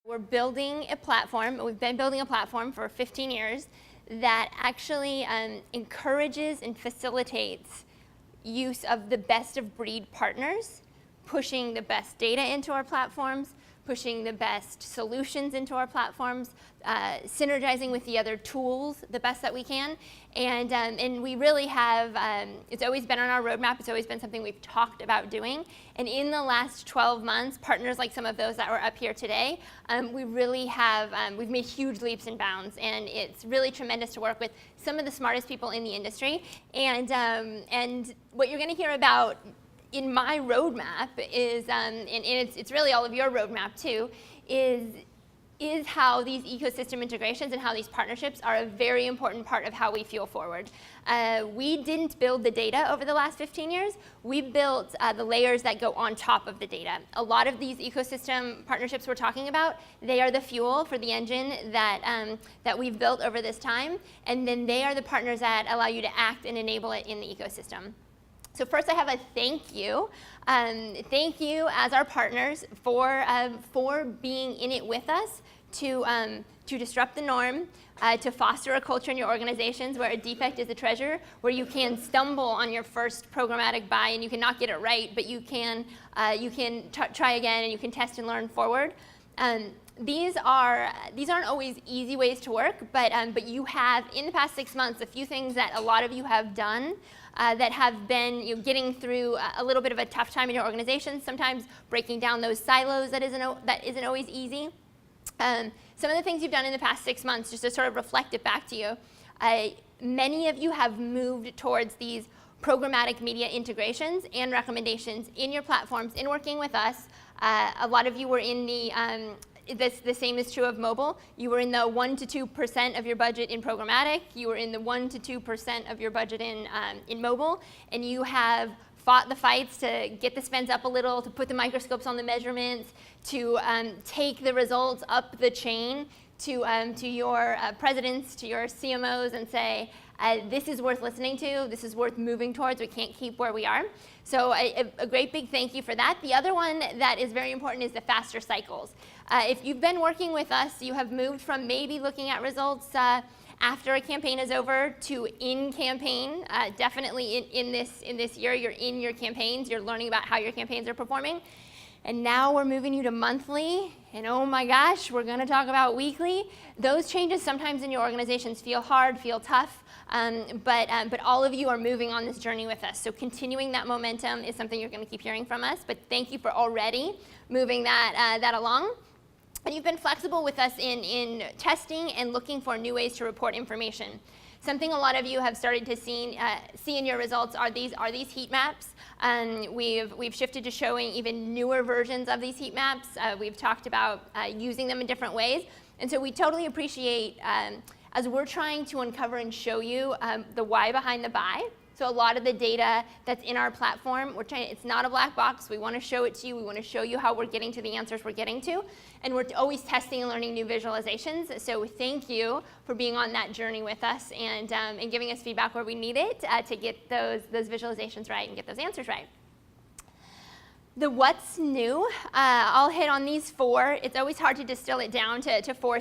We're building a platform, we've been building a platform for 15 years that actually encourages and facilitates use of the best of breed partners, pushing the best data into our platforms, pushing the best solutions into our platforms, synergizing with the other tools the best that we can. And we really have, it's always been on our roadmap, it's always been something we've talked about doing. And in the last 12 months, partners like some of those that were up here today, we really have, we've made huge leaps and bounds. And it's really tremendous to work with some of the smartest people in the industry. And what you're gonna hear about in my roadmap is, and it's really all of your roadmap too, is how these ecosystem integrations and how these partnerships are a very important part of how we fuel forward. We didn't build the data over the last 15 years. We built the layers that go on top of the data. A lot of these ecosystem partnerships we're talking about, they are the fuel for the engine that we've built over this time, and then they are the partners that allow you to act and enable it in the ecosystem. So first I have a thank you. Thank you as our partners for being in it with us to disrupt the norm, to foster a culture in your organizations where a defect is a treasure, where you can stumble on your first programmatic buy and you cannot get it right, but you can try again and you can test and learn forward. These aren't always easy ways to work, but you have, in the past 6 months, a few things that a lot of you have done that have been getting through a little bit of a tough time in your organization, sometimes breaking down those silos that isn't always easy. Some of the things you've done in the past 6 months, just to sort of reflect it back to you, many of you have moved towards these programmatic media integrations and recommendations in your platforms in working with us. A lot of you were in the same is true of mobile. You were in the 1 to 2% of your budget in programmatic. You were in the 1 to 2% of your budget in mobile, and you have fought the fights to get the spends up a little, to put the microscopes on the measurements, to take the results up the chain to your presidents, to your CMOs, and say, this is worth listening to, this is worth moving towards, we can't keep where we are. So a great big thank you for that. The other one that is very important is the faster cycles. If you've been working with us, you have moved from maybe looking at results after a campaign is over to in campaign. Definitely in this year, you're in your campaigns, you're learning about how your campaigns are performing. And now we're moving you to monthly, and oh my gosh, we're gonna talk about weekly. Those changes sometimes in your organizations feel hard, feel tough, but all of you are moving on this journey with us. So continuing that momentum is something you're gonna keep hearing from us, but thank you for already moving that along. And you've been flexible with us in testing and looking for new ways to report information. Something a lot of you have started to see in your results are these heat maps. We've shifted to showing even newer versions of these heat maps. We've talked about using them in different ways. And so we totally appreciate, as we're trying to uncover and show you the why behind the buy. So a lot of the data that's in our platform, it's not a black box. We want to show it to you. We want to show you how we're getting to the answers we're getting to. And we're always testing and learning new visualizations. So thank you for being on that journey with us and giving us feedback where we need it to get those visualizations right and get those answers right. The what's new, I'll hit on these 4. It's always hard to distill it down to 4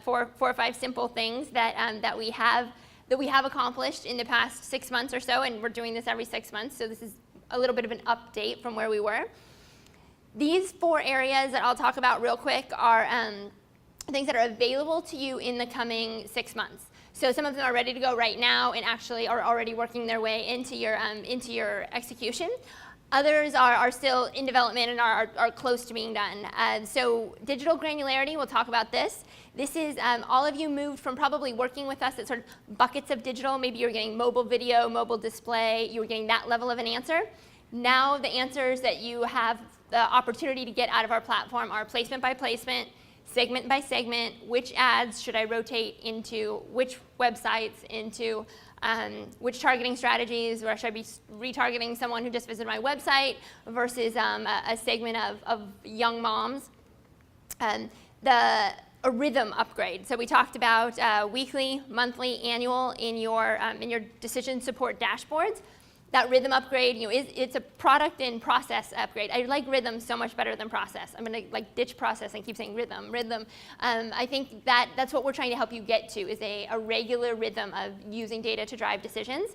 or 5 simple things that we have accomplished in the past 6 months or so, and we're doing this every 6 months, so this is a little bit of an update from where we were. These 4 areas that I'll talk about real quick are things that are available to you in the coming 6 months. So some of them are ready to go right now and actually are already working their way into your execution. Others are still in development and are close to being done. So digital granularity, we'll talk about this. This is all of you moved from probably working with us at sort of buckets of digital. Maybe you're getting mobile video, mobile display, you were getting that level of an answer. Now the answers that you have the opportunity to get out of our platform are placement by placement, segment by segment, which ads should I rotate into which websites, into which targeting strategies, or should I be retargeting someone who just visited my website versus a segment of young moms. A rhythm upgrade. So we talked about weekly, monthly, annual in your decision support dashboards. that rhythm upgrade, it's a product and process upgrade. I like rhythm so much better than process. I'm going to ditch process and keep saying rhythm. I think that's what we're trying to help you get to, is a regular rhythm of using data to drive decisions.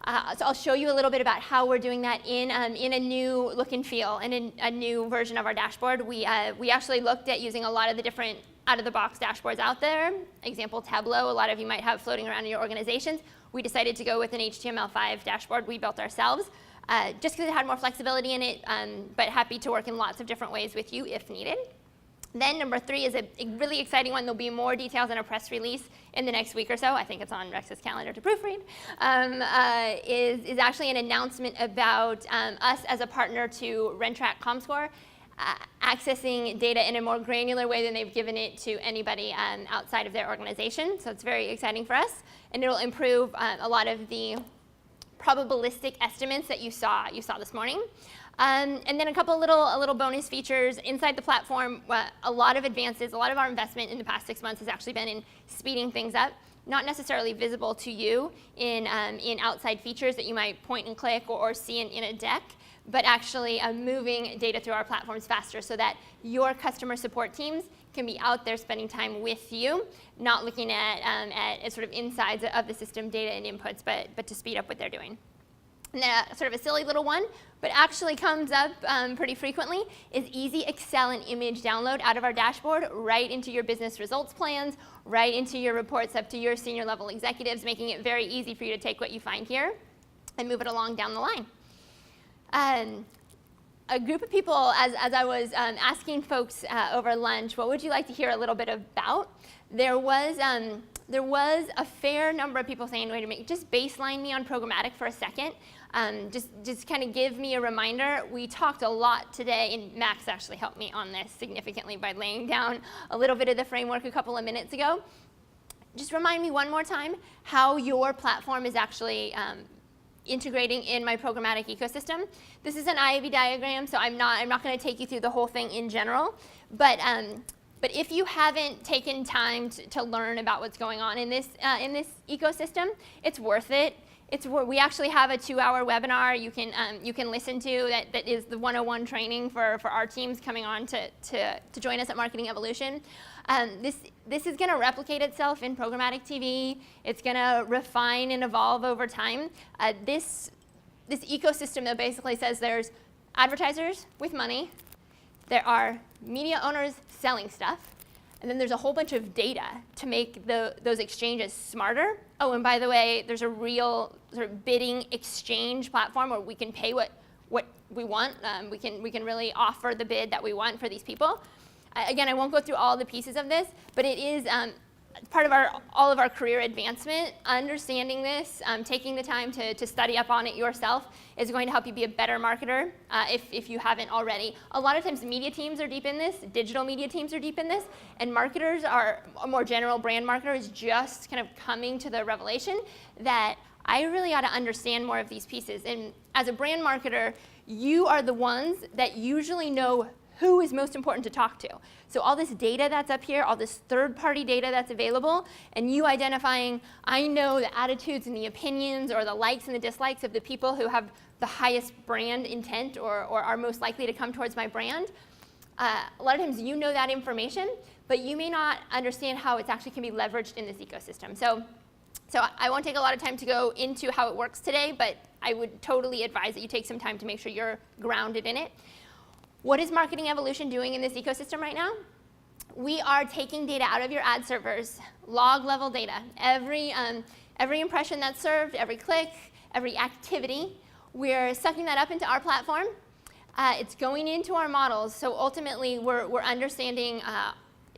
So I'll show you a little bit about how we're doing that in a new look and feel and in a new version of our dashboard. We actually looked at using a lot of the different out-of-the-box dashboards out there. Example, Tableau, a lot of you might have floating around in your organizations. We decided to go with an HTML5 dashboard we built ourselves, just because it had more flexibility in it, but happy to work in lots of different ways with you if needed. Then number 3 is a really exciting one. There'll be more details in a press release in the next week or so. I think it's on Rex's calendar to proofread. Is actually an announcement about us as a partner to Rentrak Comscore, accessing data in a more granular way than they've given it to anybody outside of their organization. So it's very exciting for us, and it'll improve a lot of the probabilistic estimates that you saw this morning. And then a couple little bonus features inside the platform. A lot of advances, a lot of our investment in the past 6 months has actually been in speeding things up. Not necessarily visible to you in outside features that you might point and click or see in a deck, but actually moving data through our platforms faster so that your customer support teams can be out there spending time with you, not looking at sort of insides of the system data and inputs, but to speed up what they're doing. And then sort of a silly little one, but actually comes up pretty frequently, is easy Excel and image download out of our dashboard right into your business results plans, right into your reports up to your senior level executives, making it very easy for you to take what you find here and move it along down the line. A group of people, as I was asking folks over lunch, what would you like to hear a little bit about? There was a fair number of people saying, wait a minute, just baseline me on programmatic for a second. Just kind of give me a reminder. We talked a lot today, and Max actually helped me on this significantly by laying down a little bit of the framework a couple of minutes ago. Just remind me one more time how your platform is actually integrating in my programmatic ecosystem. This is an IAB diagram, so I'm not going to take you through the whole thing in general, but if you haven't taken time to learn about what's going on in this ecosystem, it's worth it. We actually have a 2-hour webinar you can listen to that is the 101 training for our teams coming on to join us at Marketing Evolution. This is going to replicate itself in programmatic TV. It's going to refine and evolve over time. This ecosystem that basically says there's advertisers with money, there are media owners selling stuff, and then there's a whole bunch of data to make those exchanges smarter. Oh, and by the way, there's a real sort of bidding exchange platform where we can pay what we want. We can really offer the bid that we want for these people. Again, I won't go through all the pieces of this, but it is part of all of our career advancement. Understanding this, taking the time to study up on it yourself is going to help you be a better marketer if you haven't already. A lot of times media teams are deep in this, digital media teams are deep in this, and marketers are, a more general brand marketer is just kind of coming to the revelation that I really ought to understand more of these pieces. And as a brand marketer, you are the ones that usually know who is most important to talk to. So all this data that's up here, all this third-party data that's available, and you identifying, I know the attitudes and the opinions or the likes and the dislikes of the people who have the highest brand intent or are most likely to come towards my brand. A lot of times you know that information, but you may not understand how it actually can be leveraged in this ecosystem. So I won't take a lot of time to go into how it works today, but I would totally advise that you take some time to make sure you're grounded in it. What is Marketing Evolution doing in this ecosystem right now? We are taking data out of your ad servers, log level data. Every impression that's served, every click, every activity, we're sucking that up into our platform. It's going into our models. So ultimately, we're understanding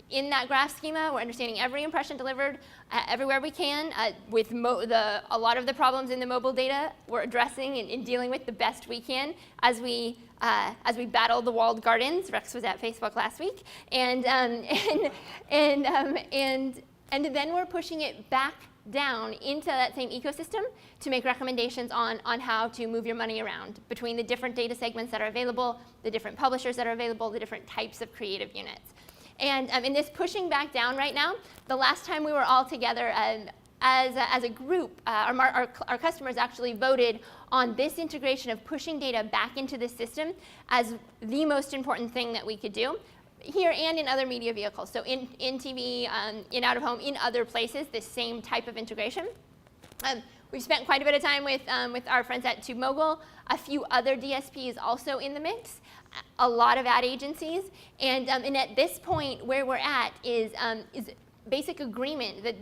in that graph schema, we're understanding every impression delivered everywhere we can. With a lot of the problems in the mobile data, we're addressing and dealing with the best we can as we battle the walled gardens. Rex was at Facebook last week, and then we're pushing it back down into that same ecosystem to make recommendations on how to move your money around between the different data segments that are available, the different publishers that are available, the different types of creative units. And in this pushing back down right now, the last time we were all together, as a group, our customers actually voted on this integration of pushing data back into the system as the most important thing that we could do here and in other media vehicles. So in TV, in out of home, in other places, this same type of integration. We've spent quite a bit of time with our friends at TubeMogul, a few other DSPs also in the mix, a lot of ad agencies, and at this point where we're at is basic agreement that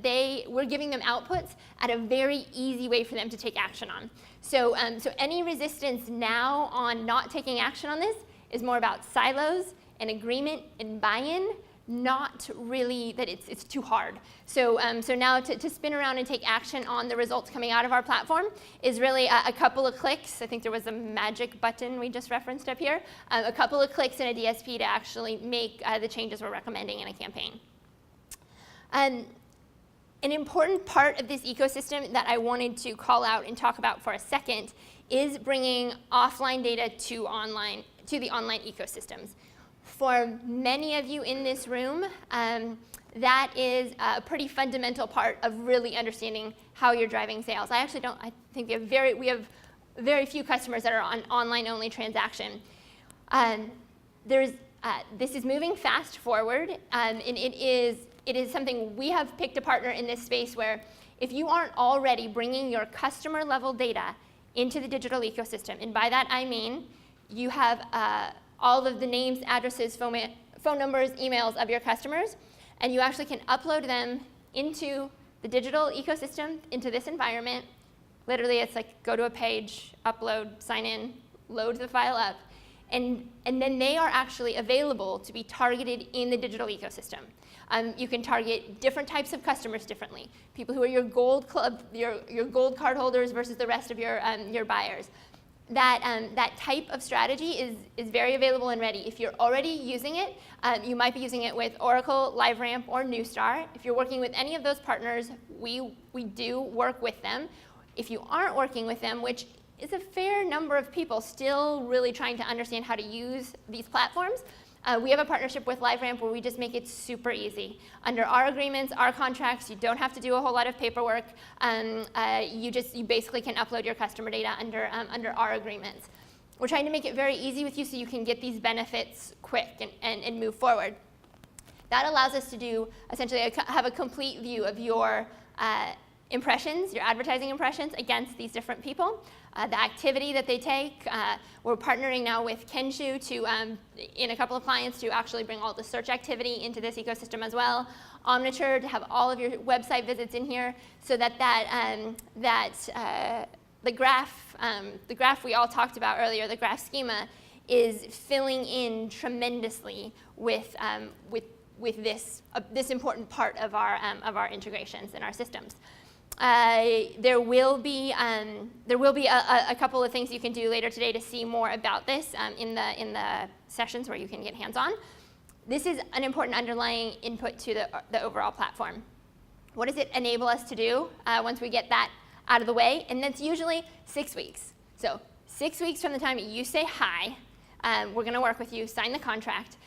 we're giving them outputs at a very easy way for them to take action on. So any resistance now on not taking action on this is more about silos and agreement and buy-in, not really that it's too hard. So now to spin around and take action on the results coming out of our platform is really a couple of clicks. I think there was a magic button we just referenced up here. A couple of clicks in a DSP to actually make the changes we're recommending in a campaign. An important part of this ecosystem that I wanted to call out and talk about for a second is bringing offline data to the online ecosystems. For many of you in this room, that is a pretty fundamental part of really understanding how you're driving sales. I think we have very few customers that are on online-only transaction. This is moving fast forward, and it is something we have picked a partner in this space where if you aren't already bringing your customer-level data into the digital ecosystem, and by that I mean you have all of the names, addresses, phone numbers, emails of your customers, and you actually can upload them into the digital ecosystem, into this environment. Literally, it's like go to a page, upload, sign in, load the file up, and then they are actually available to be targeted in the digital ecosystem. You can target different types of customers differently. People who are your gold club, your gold card holders versus the rest of your buyers. That type of strategy is very available and ready. If you're already using it, you might be using it with Oracle, LiveRamp, or Neustar. If you're working with any of those partners, we do work with them. If you aren't working with them, which is a fair number of people still really trying to understand how to use these platforms, we have a partnership with LiveRamp where we just make it super easy. Under our agreements, our contracts, you don't have to do a whole lot of paperwork. You basically can upload your customer data under our agreements. We're trying to make it very easy with you so you can get these benefits quick and move forward. That allows us to do, essentially, have a complete view of your impressions, your advertising impressions against these different people. The activity that they take. We're partnering now with Kenshu in a couple of clients to actually bring all the search activity into this ecosystem as well. Omniture to have all of your website visits in here so that the graph we all talked about earlier, the graph schema, is filling in tremendously with this important part of our integrations and our systems. There will be a couple of things you can do later today to see more about this in the sessions where you can get hands-on. This is an important underlying input to the overall platform. What does it enable us to do once we get that out of the way? And that's usually 6 weeks. So 6 weeks from the time you say hi, we're going to work with you, sign the contract.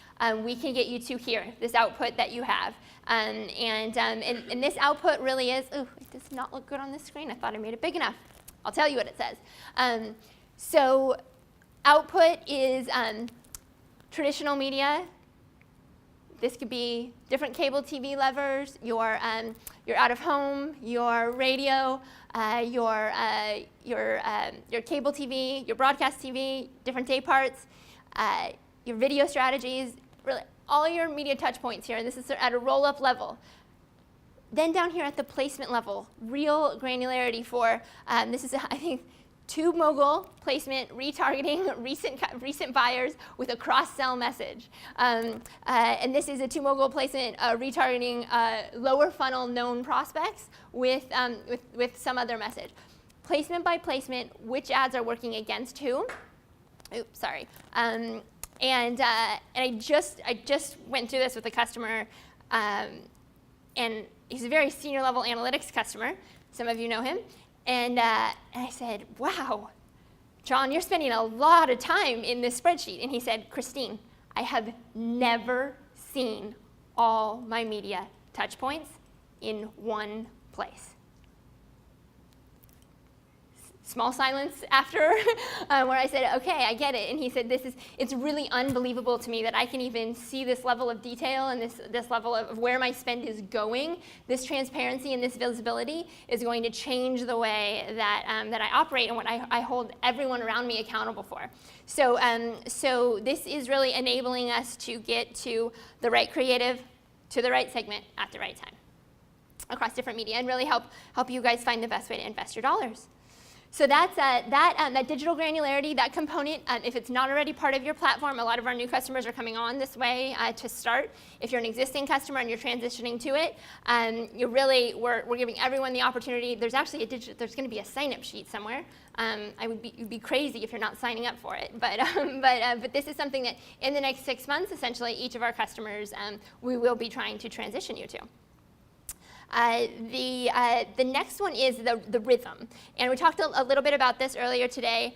We can get you to here, this output that you have. And this output really is, ooh, it does not look good on this screen. I thought I made it big enough. I'll tell you what it says. So output is traditional media. This could be different cable TV levers, your out of home, your radio, your cable TV, your broadcast TV, different day parts, your video strategies, really all your media touch points here, and this is at a roll-up level. Then down here at the placement level, real granularity for, this is, I think, TubeMogul placement, retargeting recent buyers with a cross-sell message. And this is a TubeMogul placement retargeting lower funnel known prospects with some other message. Placement by placement, which ads are working against who? Oops, sorry. And I just went through this with a customer, and he's a very senior level analytics customer. Some of you know him. And I said, wow, John, you're spending a lot of time in this spreadsheet. And he said, Christine, I have never seen all my media touch points in one place. small silence after, where I said, okay, I get it. And he said, it's really unbelievable to me that I can even see this level of detail and this level of where my spend is going. This transparency and this visibility is going to change the way that I operate and what I hold everyone around me accountable for. So this is really enabling us to get to the right creative, to the right segment at the right time across different media, and really help you guys find the best way to invest your dollars. So that's that digital granularity, that component. If it's not already part of your platform, a lot of our new customers are coming on this way to start. If you're an existing customer and you're transitioning to it, we're giving everyone the opportunity. There's actually there's going to be a sign-up sheet somewhere. You'd be crazy if you're not signing up for it. But this is something that in the next 6 months, essentially, each of our customers we will be trying to transition you to. The next one is the rhythm. And we talked a little bit about this earlier today.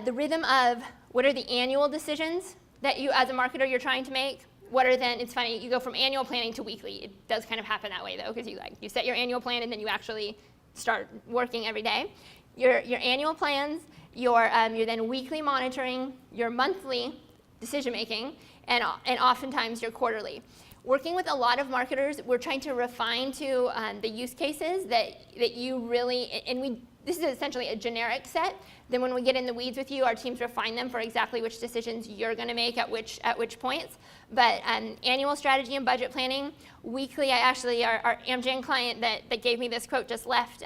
The rhythm of what are the annual decisions that you, as a marketer, you're trying to make? It's funny, you go from annual planning to weekly. It does kind of happen that way, though, because you set your annual plan and then you actually start working every day. Your annual plans, your then weekly monitoring, your monthly decision making, and oftentimes your quarterly. Working with a lot of marketers, we're trying to refine to the use cases that you really, this is essentially a generic set. Then when we get in the weeds with you, our teams refine them for exactly which decisions you're going to make at which points. But annual strategy and budget planning, weekly, our Amgen client that gave me this quote just left.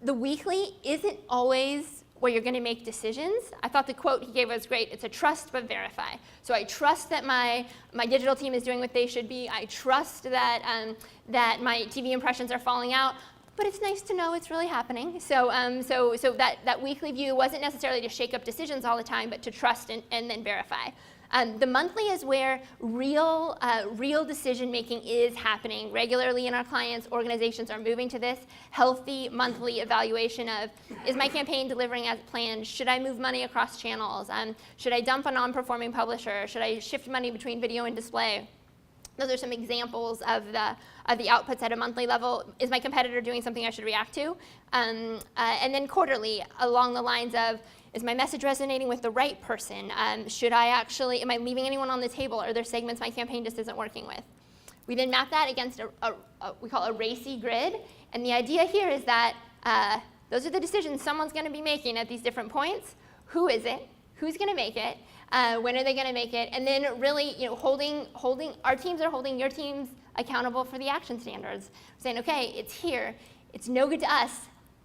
The weekly isn't always where you're going to make decisions. I thought the quote he gave was great. It's a trust but verify. So I trust that my digital team is doing what they should be. I trust that my TV impressions are falling out. But it's nice to know it's really happening. So that weekly view wasn't necessarily to shake up decisions all the time, but to trust and then verify. The monthly is where real decision making is happening regularly in our clients. Organizations are moving to this healthy monthly evaluation of, is my campaign delivering as planned? Should I move money across channels? Should I dump a non-performing publisher? Should I shift money between video and display? Those are some examples of the outputs at a monthly level. Is my competitor doing something I should react to? And then quarterly, along the lines of, is my message resonating with the right person? Am I leaving anyone on the table? Are there segments my campaign just isn't working with? We then map that against we call a Racy Grid. And the idea here is that those are the decisions someone's going to be making at these different points. Who is it? Who's going to make it? When are they going to make it? And then really, holding our teams are holding your teams accountable for the action standards. Saying, okay, it's here. It's no good to us.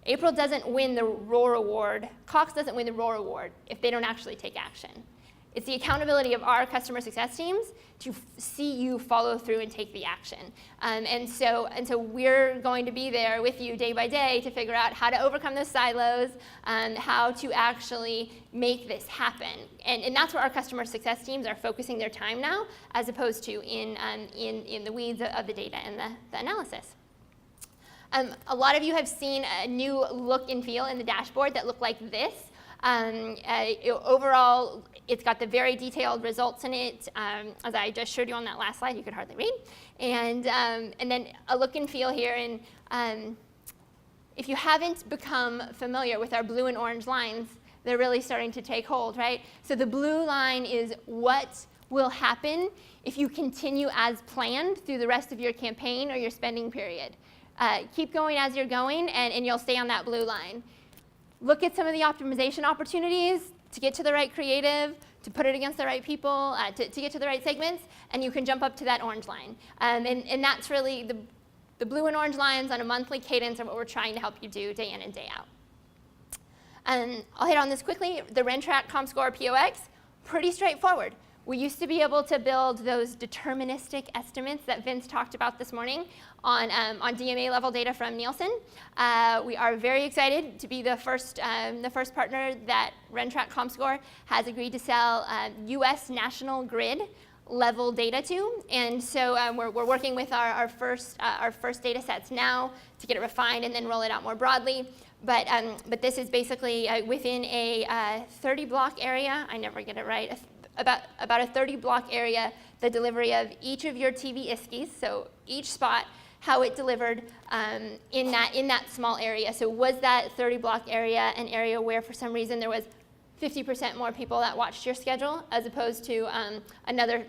April doesn't win the Roar Award. Cox doesn't win the Roar Award if they don't actually take action. It's the accountability of our customer success teams to see you follow through and take the action. And so we're going to be there with you day by day to figure out how to overcome those silos, how to actually make this happen. And that's where our customer success teams are focusing their time now, as opposed to in the weeds of the data and the analysis. A lot of you have seen a new look and feel in the dashboard that look like this. Overall, it's got the very detailed results in it. As I just showed you on that last slide, you could hardly read. And then a look and feel here. And if you haven't become familiar with our blue and orange lines, they're really starting to take hold, right? So the blue line is what will happen if you continue as planned through the rest of your campaign or your spending period. Keep going as you're going, and you'll stay on that blue line. Look at some of the optimization opportunities to get to the right creative, to put it against the right people, to get to the right segments, and you can jump up to that orange line. And that's really the blue and orange lines on a monthly cadence are what we're trying to help you do day in and day out. I'll hit on this quickly. The Rentrak Comscore POX, pretty straightforward. We used to be able to build those deterministic estimates that Vince talked about this morning on DMA level data from Nielsen. We are very excited to be the first partner that Rentrak Comscore has agreed to sell US National Grid level data to. And so we're working with our first data sets now to get it refined and then roll it out more broadly. But this is basically within a 30 block area. I never get it right. About a 30 block area, the delivery of each of your TV ISKIs. So each spot how it delivered in that small area. So was that 30 block area an area where for some reason there was 50% more people that watched your schedule as opposed to another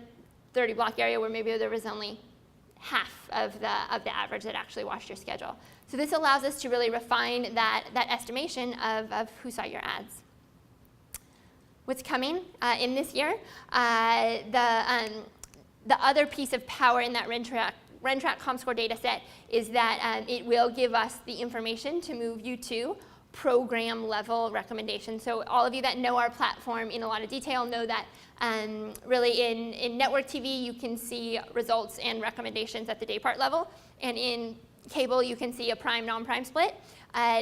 30 block area where maybe there was only half of the average that actually watched your schedule. So this allows us to really refine that estimation of who saw your ads. What's coming in this year? The other piece of power in that Rentrak Comscore data set is that it will give us the information to move you to program level recommendations. So all of you that know our platform in a lot of detail know that really in network TV you can see results and recommendations at the day part level, and in cable you can see a prime non-prime split.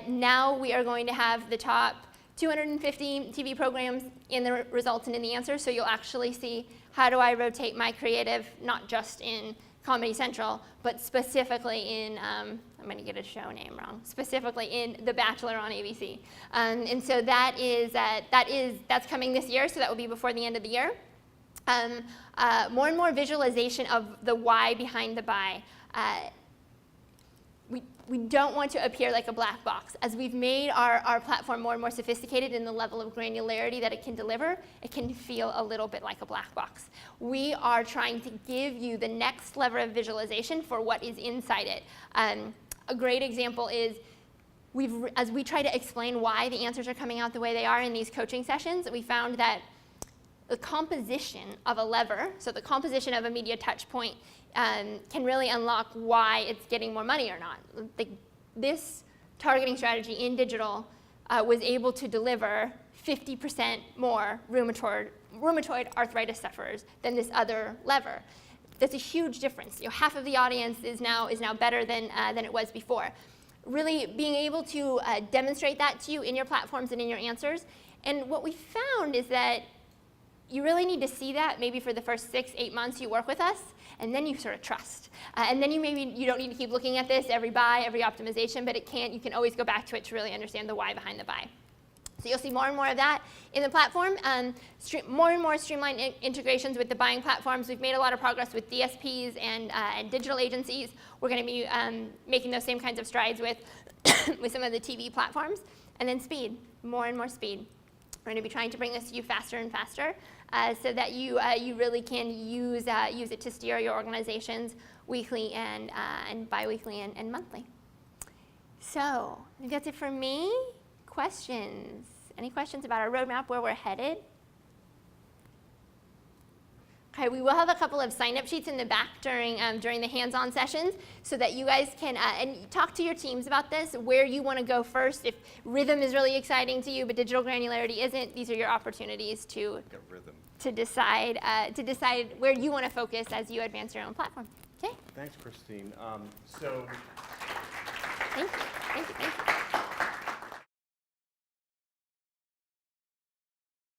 Now we are going to have the top 250 TV programs in the results and in the answers, so you'll actually see how do I rotate my creative, not just in Comedy Central, but specifically in, I'm going to get a show name wrong, specifically in The Bachelor on ABC. And so that's coming this year, so that will be before the end of the year. More and more visualization of the why behind the buy. We don't want to appear like a black box. As we've made our platform more and more sophisticated in the level of granularity that it can deliver, it can feel a little bit like a black box. We are trying to give you the next level of visualization for what is inside it. A great example is as we try to explain why the answers are coming out the way they are in these coaching sessions, we found that the composition of a lever, so the composition of a media touch point, can really unlock why it's getting more money or not. This targeting strategy in digital was able to deliver 50% more rheumatoid arthritis sufferers than this other lever. That's a huge difference. Half of the audience is now better than it was before. Really being able to demonstrate that to you in your platforms and in your answers. And what we found is that you really need to see that maybe for the first 6-8 months you work with us, and then you sort of trust. And then you don't need to keep looking at this every buy, every optimization, but you can always go back to it to really understand the why behind the buy. So you'll see more and more of that in the platform. More and more streamlined integrations with the buying platforms. We've made a lot of progress with DSPs and digital agencies. We're going to be making those same kinds of strides with some of the TV platforms. And then speed, more and more speed. We're going to be trying to bring this to you faster and faster so that you really can use it to steer your organizations weekly and bi-weekly and monthly. So I think that's it for me. Questions? Any questions about our roadmap, where we're headed? Okay, we will have a couple of sign-up sheets in the back during the hands-on sessions so that you guys can and talk to your teams about this, where you want to go first. If rhythm is really exciting to you, but digital granularity isn't, these are your opportunities to decide where you want to focus as you advance your own platform. Okay? Thanks, Christine. Thank you.